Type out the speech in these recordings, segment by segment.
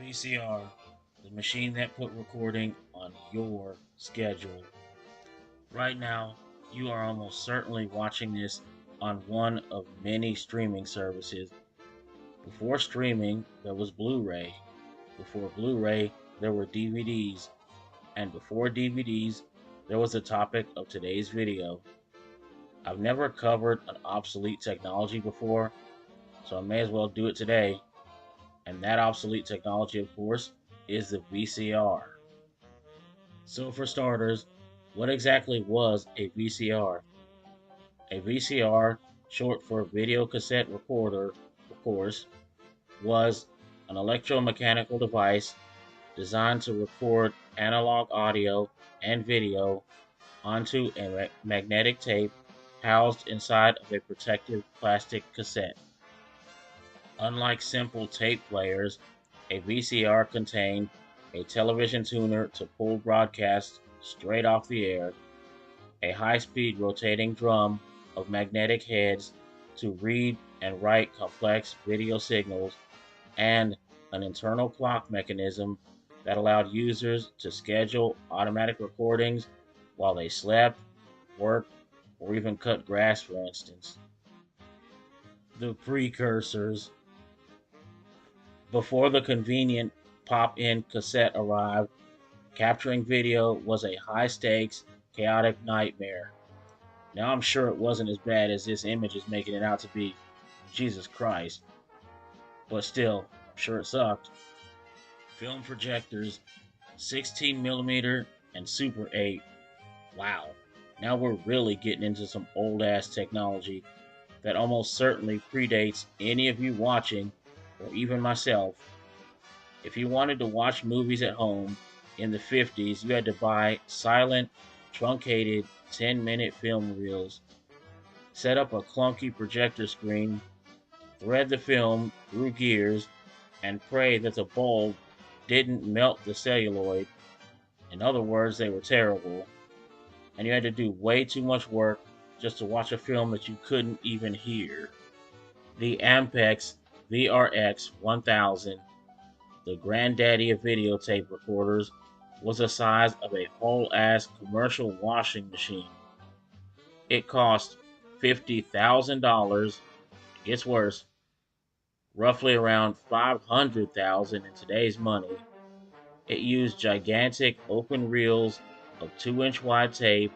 VCR, the machine that put recording on your schedule. Right now, you are almost certainly watching this on one of many streaming services. Before streaming, there was Blu ray. Before Blu ray, there were DVDs. And before DVDs, there was the topic of today's video. I've never covered an obsolete technology before, so I may as well do it today. And that obsolete technology, of course, is the VCR. So, for starters, what exactly was a VCR? A VCR, short for video cassette recorder, of course, was an electromechanical device designed to record analog audio and video onto a magnetic tape housed inside of a protective plastic cassette. Unlike simple tape players, a VCR contained a television tuner to pull broadcasts straight off the air, a high-speed rotating drum of magnetic heads to read and write complex video signals, and an internal clock mechanism that allowed users to schedule automatic recordings while they slept, worked, or even cut grass, for instance. The precursors. Before the convenient pop in cassette arrived, capturing video was a high stakes, chaotic nightmare. Now I'm sure it wasn't as bad as this image is making it out to be. Jesus Christ. But still, I'm sure it sucked. Film projectors, 16mm and Super 8. Wow. Now we're really getting into some old ass technology that almost certainly predates any of you watching, or even myself. If you wanted to watch movies at home in the 50s, you had to buy silent, truncated 10-minute film reels, set up a clunky projector screen, thread the film through gears, and pray that the bulb didn't melt the celluloid. In other words, they were terrible, and you had to do way too much work just to watch a film that you couldn't even hear. The Ampex VRX 1000, the granddaddy of videotape recorders, was the size of a whole ass commercial washing machine. It cost $50,000. It gets worse. Roughly around 500,000 in today's money. It used gigantic open reels of 2-inch wide tape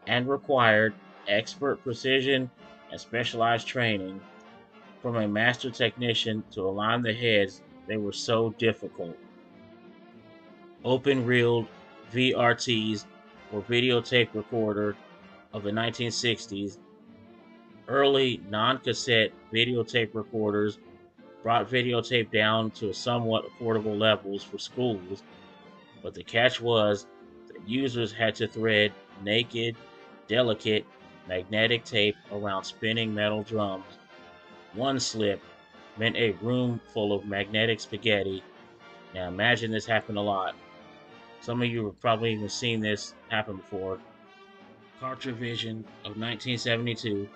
and required expert precision and specialized training from a master technician to align the heads. They were so difficult. Open-reeled VRTs, or videotape recorder, of the 1960s. Early non-cassette videotape recorders brought videotape down to somewhat affordable levels for schools, but the catch was that users had to thread naked, delicate, magnetic tape around spinning metal drums. One slip meant a room full of magnetic spaghetti. Now imagine this happened a lot. Some of you have probably even seen this happen before. Cartravision of 1972,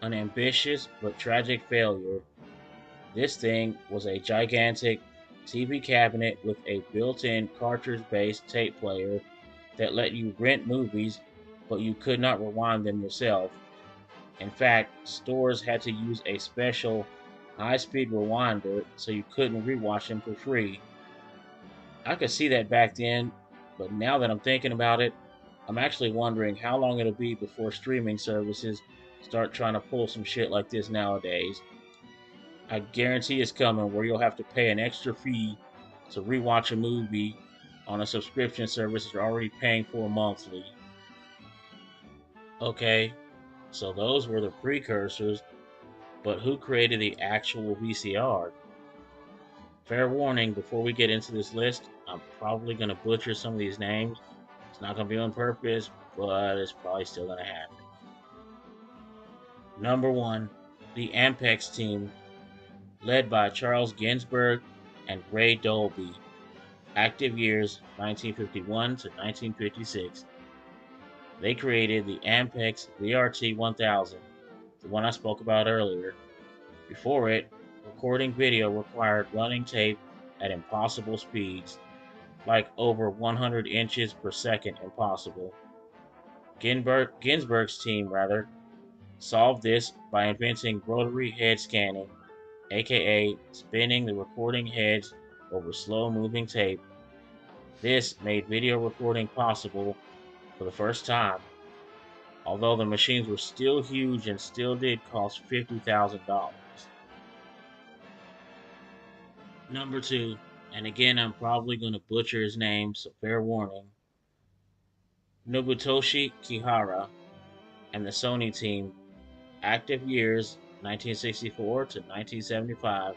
an ambitious but tragic failure. This thing was a gigantic TV cabinet with a built-in cartridge-based tape player that let you rent movies, but you could not rewind them yourself. In fact, stores had to use a special high-speed rewinder so you couldn't rewatch them for free. I could see that back then, but now that I'm thinking about it, I'm actually wondering how long it'll be before streaming services start trying to pull some shit like this nowadays. I guarantee it's coming where you'll have to pay an extra fee to rewatch a movie on a subscription service you're already paying for monthly. Okay, so those were the precursors, but who created the actual VCR? Fair warning, before we get into this list, I'm probably going to butcher some of these names. It's not going to be on purpose, but it's probably still going to happen. Number 1, the Ampex team, led by Charles Ginsberg and Ray Dolby. Active years 1951 to 1956. They created the Ampex VRT 1000, the one I spoke about earlier. Before it, recording video required running tape at impossible speeds, like over 100 inches per second impossible. Ginsburg's team, solved this by inventing rotary head scanning, aka spinning the recording heads over slow moving tape. This made video recording possible for the first time, although the machines were still huge and still did cost $50,000. Number two, and again I'm probably going to butcher his name, so fair warning, Nobutoshi Kihara and the Sony team, active years 1964 to 1975,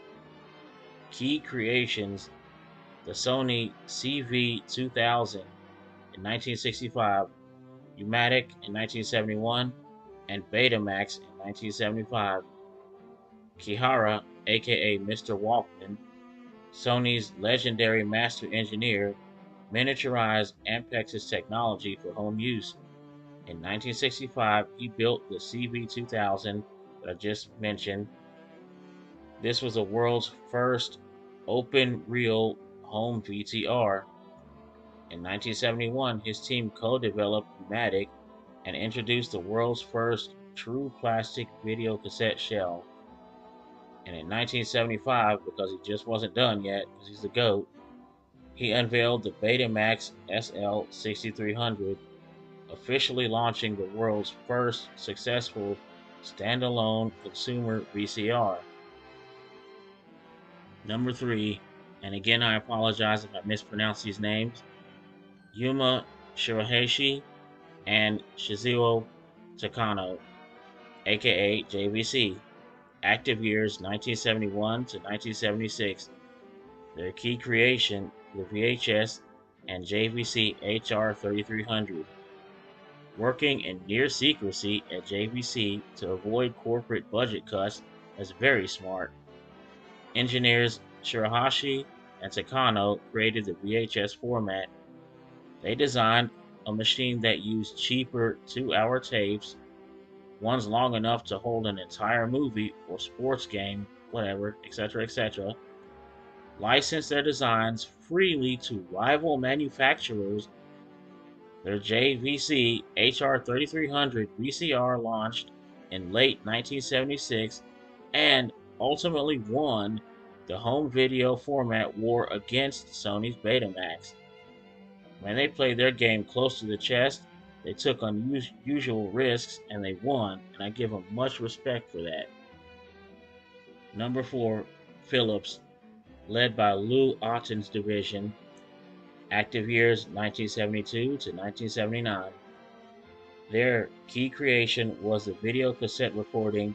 key creations, the Sony CV2000 in 1965, Umatic in 1971, and Betamax in 1975. Kihara, aka Mr. Walkman, Sony's legendary master engineer, miniaturized Ampex's technology for home use. In 1965, he built the CV2000 that I just mentioned. This was the world's first open reel home VCR. In 1971, his team co-developed Umatic and introduced the world's first true plastic video cassette shell. And in 1975, because he just wasn't done yet, because he's the GOAT, he unveiled the Betamax SL6300, officially launching the world's first successful standalone consumer VCR. Number three, and again I apologize if I mispronounce these names, Yuma Shirahashi and Shizuo Takano, aka JVC, active years 1971 to 1976. Their key creation, the VHS and JVC HR3300. Working in near secrecy at JVC to avoid corporate budget cuts is very smart. Engineers Shirahashi and Takano created the VHS format. They designed a machine that used cheaper 2-hour tapes, ones long enough to hold an entire movie or sports game, whatever, etc., licensed their designs freely to rival manufacturers. Their JVC HR3300 VCR launched in late 1976 and ultimately won the home video format war against Sony's Betamax. When they played their game close to the chest, they took unusual risks and they won, and I give them much respect for that. Number four, Philips, led by Lou Otten's division, active years 1972 to 1979. Their key creation was the video cassette recording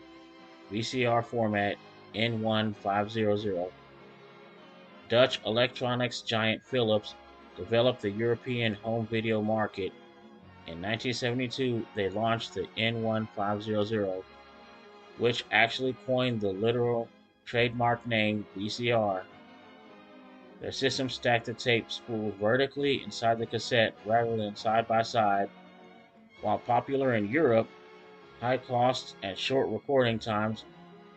VCR format N1500. Dutch electronics giant Philips developed the European home video market. In 1972, they launched the N1500, which actually coined the literal trademark name VCR. Their system stacked the tape spool vertically inside the cassette rather than side by side. While popular in Europe, high costs and short recording times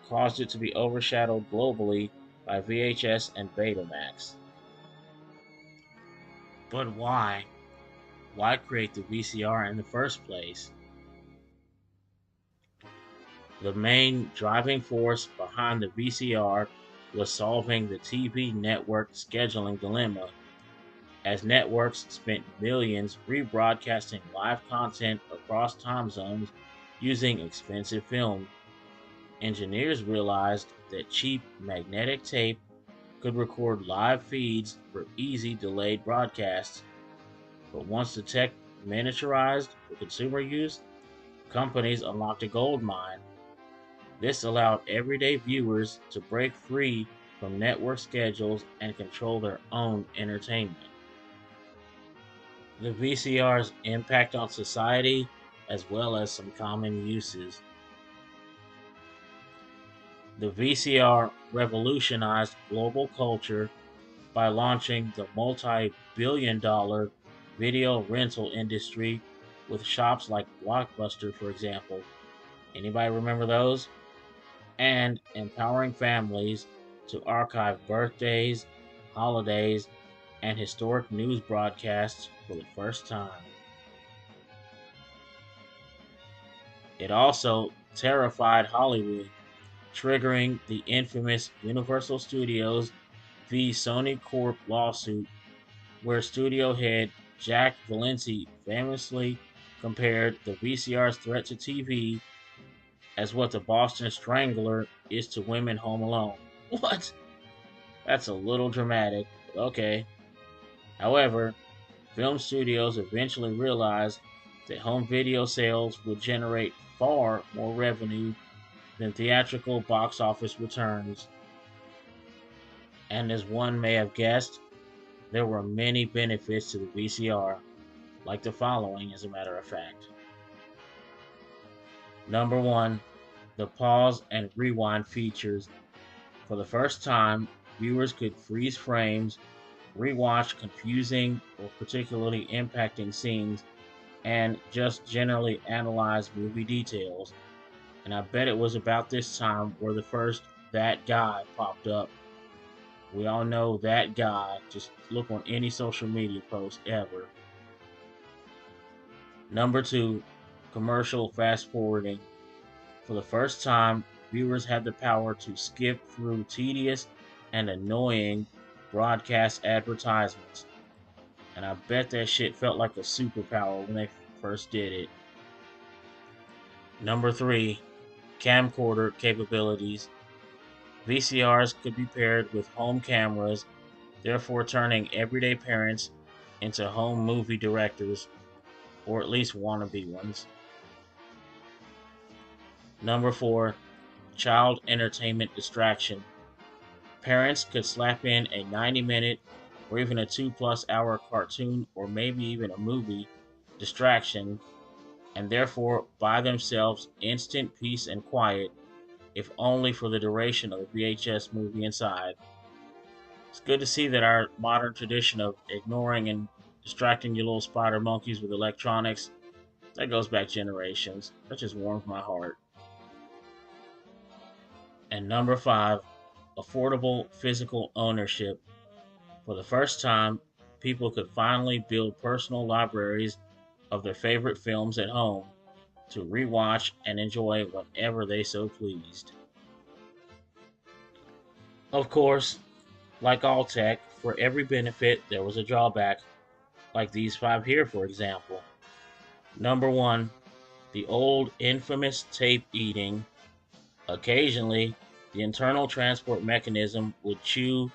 caused it to be overshadowed globally by VHS and Betamax. But why? Why create the VCR in the first place? The main driving force behind the VCR was solving the TV network scheduling dilemma, as networks spent millions rebroadcasting live content across time zones using expensive film. Engineers realized that cheap magnetic tape could record live feeds for easy delayed broadcasts, but once the tech miniaturized for consumer use, companies unlocked a gold mine. This allowed everyday viewers to break free from network schedules and control their own entertainment. The VCR's impact on society, as well as some common uses. The VCR revolutionized global culture by launching the multi-billion-dollar video rental industry with shops like Blockbuster, for example. Anybody remember those? And empowering families to archive birthdays, holidays, and historic news broadcasts for the first time. It also terrified Hollywood, triggering the infamous Universal Studios v. Sony Corp lawsuit, where studio head Jack Valenti famously compared the VCR's threat to TV as what the Boston Strangler is to women home alone. What? That's a little dramatic, but okay. However, film studios eventually realized that home video sales would generate far more revenue than theatrical box office returns. And as one may have guessed, there were many benefits to the VCR, like the following, as a matter of fact. Number one, the pause and rewind features. For the first time, viewers could freeze frames, rewatch confusing or particularly impacting scenes, and just generally analyze movie details. And I bet it was about this time where the first "that guy" popped up. We all know that guy. Just look on any social media post ever. Number two, commercial fast forwarding. For the first time, viewers had the power to skip through tedious and annoying broadcast advertisements. And I bet that shit felt like a superpower when they first did it. Number three, camcorder capabilities. VCRs could be paired with home cameras, therefore turning everyday parents into home movie directors, or at least wannabe ones. Number four, child entertainment distraction. Parents could slap in a 90-minute or even a 2+ hour cartoon or maybe even a movie distraction and therefore buy themselves instant peace and quiet, if only for the duration of the VHS movie inside. It's good to see that our modern tradition of ignoring and distracting your little spider monkeys with electronics, that goes back generations. That just warms my heart. And number five, affordable physical ownership. For the first time, people could finally build personal libraries of their favorite films at home to rewatch and enjoy whenever they so pleased. Of course, like all tech, for every benefit there was a drawback, like these five here, for example. Number one, the old infamous tape eating. Occasionally, the internal transport mechanism would chew,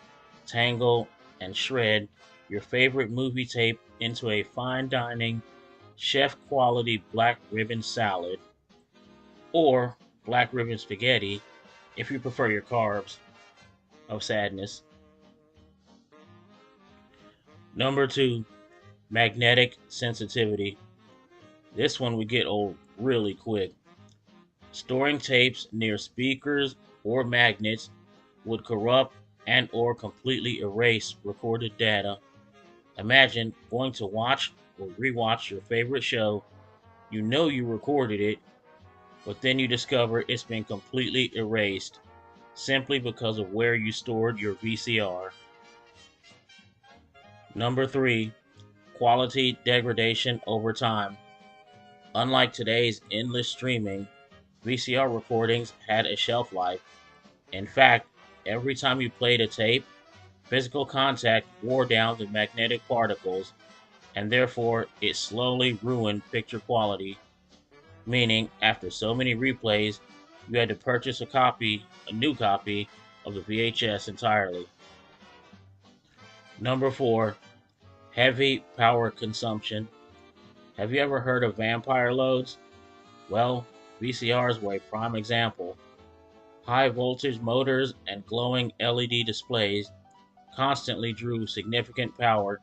tangle, and shred your favorite movie tape into a fine dining, chef quality black ribbon salad, or black ribbon spaghetti if you prefer your carbs of sadness. Number two, magnetic sensitivity. This one would get old really quick. Storing tapes near speakers or magnets would corrupt and or completely erase recorded data. Imagine going to watch or rewatch your favorite show. You know you recorded it, but then you discover it's been completely erased simply because of where you stored your VCR. Number three, quality degradation over time. Unlike today's endless streaming, VCR recordings had a shelf life. In fact, every time you played a tape, physical contact wore down the magnetic particles, and therefore it slowly ruined picture quality. Meaning, after so many replays, you had to purchase a new copy of the VHS entirely. Number four, heavy power consumption. Have you ever heard of vampire loads? Well, VCRs were a prime example. High voltage motors and glowing LED displays constantly drew significant power,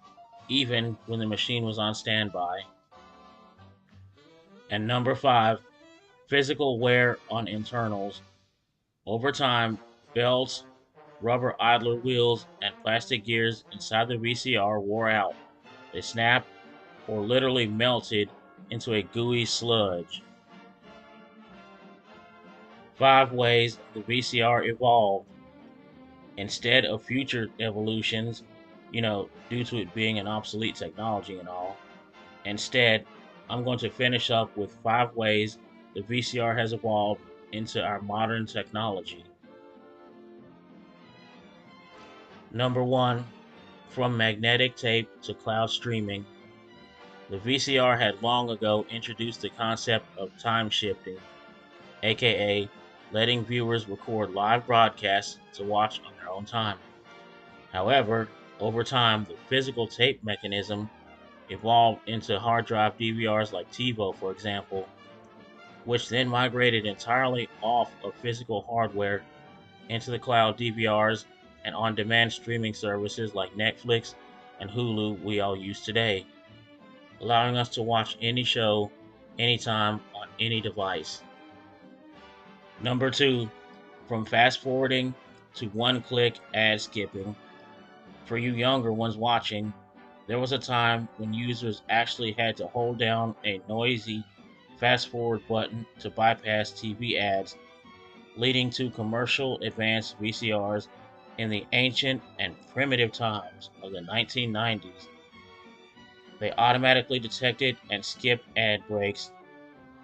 even when the machine was on standby. And number five, physical wear on internals. Over time, belts, rubber idler wheels, and plastic gears inside the VCR wore out. They snapped or literally melted into a gooey sludge. Five ways the VCR evolved. instead of future evolutions, due to it being an obsolete technology and all. Instead, I'm going to finish up with 5 ways the VCR has evolved into our modern technology. Number 1, from magnetic tape to cloud streaming. The VCR had long ago introduced the concept of time shifting, aka letting viewers record live broadcasts to watch on their own time. However, over time, the physical tape mechanism evolved into hard drive DVRs like TiVo, for example, which then migrated entirely off of physical hardware into the cloud DVRs and on demand streaming services like Netflix and Hulu we all use today, allowing us to watch any show, anytime, on any device. Number 2, from fast forwarding to one click ad skipping. For you younger ones watching, there was a time when users actually had to hold down a noisy fast forward button to bypass TV ads, leading to commercial advanced VCRs in the ancient and primitive times of the 1990s. They automatically detected and skipped ad breaks.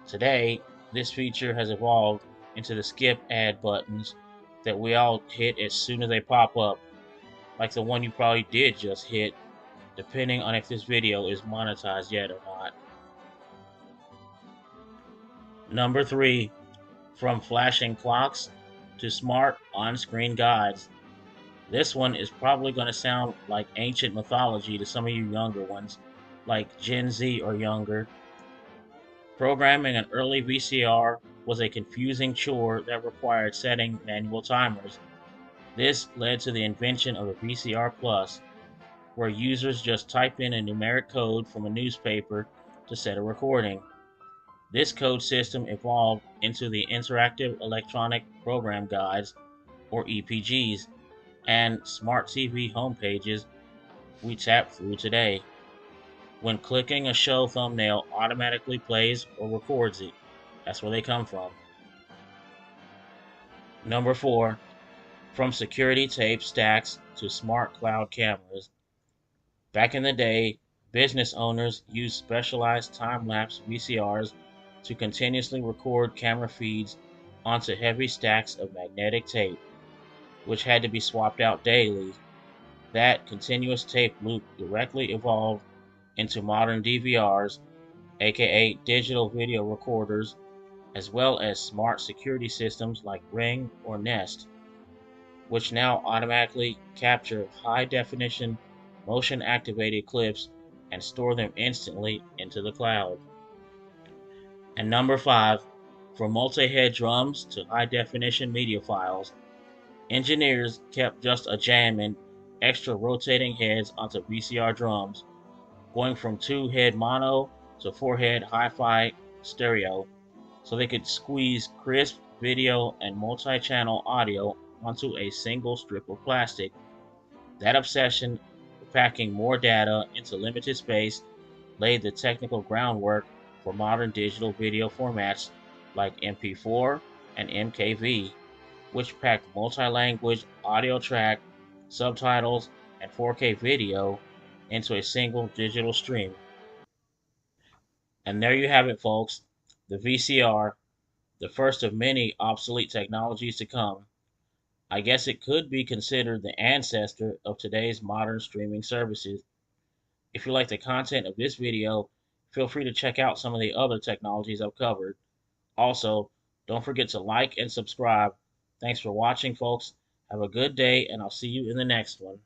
Today, this feature has evolved into the skip ad buttons that we all hit as soon as they pop up, like the one you probably did just hit, depending on if this video is monetized yet or not. Number 3, from flashing clocks to smart on-screen guides. This one is probably going to sound like ancient mythology to some of you younger ones, like Gen Z or younger. Programming an early VCR was a confusing chore that required setting manual timers. This led to the invention of the VCR Plus, where users just type in a numeric code from a newspaper to set a recording. This code system evolved into the Interactive Electronic Program Guides, or EPGs, and smart TV homepages we tap through today. When clicking a show thumbnail automatically plays or records it. That's where they come from. Number 4, from security tape stacks to smart cloud cameras. Back in the day, business owners used specialized time-lapse VCRs to continuously record camera feeds onto heavy stacks of magnetic tape, which had to be swapped out daily. That continuous tape loop directly evolved into modern DVRs, aka digital video recorders, as well as smart security systems like Ring or Nest, which now automatically capture high definition motion activated clips and store them instantly into the cloud. And number 5, from multi head drums to high definition media files, engineers kept just a jamming extra rotating heads onto VCR drums, going from 2-head mono to 4-head hi-fi stereo, so they could squeeze crisp video and multi-channel audio onto a single strip of plastic. That obsession with packing more data into limited space laid the technical groundwork for modern digital video formats like MP4 and MKV, which pack multi-language audio track, subtitles, and 4K video into a single digital stream. And there you have it, folks. The VCR, the first of many obsolete technologies to come. I guess it could be considered the ancestor of today's modern streaming services. If you like the content of this video, feel free to check out some of the other technologies I've covered. Also, don't forget to like and subscribe. Thanks for watching, folks. Have a good day, and I'll see you in the next one.